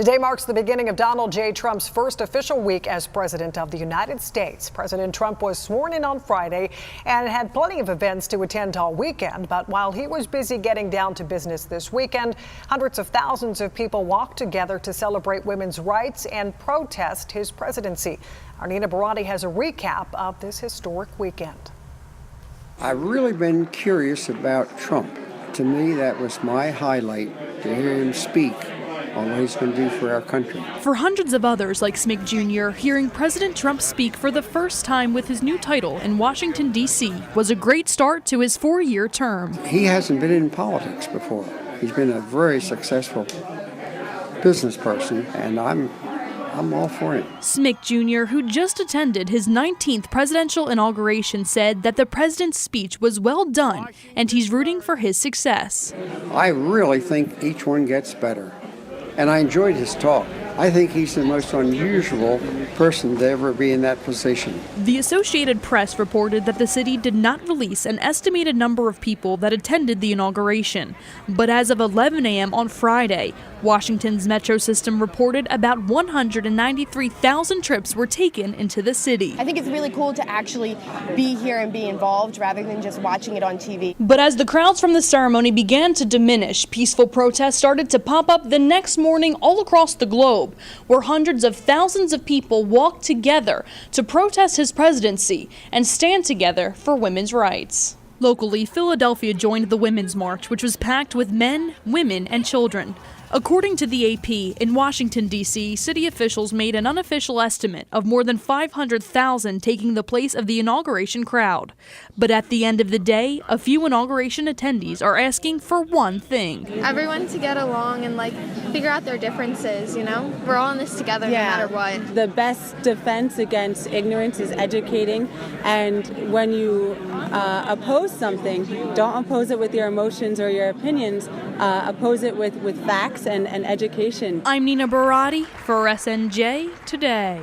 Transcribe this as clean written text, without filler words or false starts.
Today marks the beginning of Donald J. Trump's first official week as President of the United States. President Trump was sworn in on Friday and had plenty of events to attend all weekend. But while he was busy getting down to business this weekend, hundreds of thousands of people walked together to celebrate women's rights and protest his presidency. Our Nina Barati has a recap of this historic weekend. I've really been curious about Trump. To me, that was my highlight, to hear him speak on what he's going to do for our country. For hundreds of others like Smick Jr., hearing President Trump speak for the first time with his new title in Washington, D.C. was a great start to his 4-year term. He hasn't been in politics before. He's been a very successful business person, and I'm all for him. Smick Jr., who just attended his 19th presidential inauguration, said that the president's speech was well done and he's rooting for his success. I really think each one gets better. And I enjoyed his talk. I think he's the most unusual person to ever be in that position. The Associated Press reported that the city did not release an estimated number of people that attended the inauguration. But as of 11 a.m. on Friday, Washington's metro system reported about 193,000 trips were taken into the city. I think it's really cool to actually be here and be involved rather than just watching it on TV. But as the crowds from the ceremony began to diminish, peaceful protests started to pop up the next morning all across the globe, where hundreds of thousands of people walked together to protest his presidency and stand together for women's rights. Locally, Philadelphia joined the Women's March, which was packed with men, women, and children. According to the AP, in Washington, D.C., city officials made an unofficial estimate of more than 500,000 taking the place of the inauguration crowd. But at the end of the day, a few inauguration attendees are asking for one thing. Everyone to get along and figure out their differences, you know? We're all in this together no matter what. The best defense against ignorance is educating, and when you oppose something, don't oppose it with your emotions or your opinions, oppose it with facts and education. I'm Nina Barati for SNJ Today.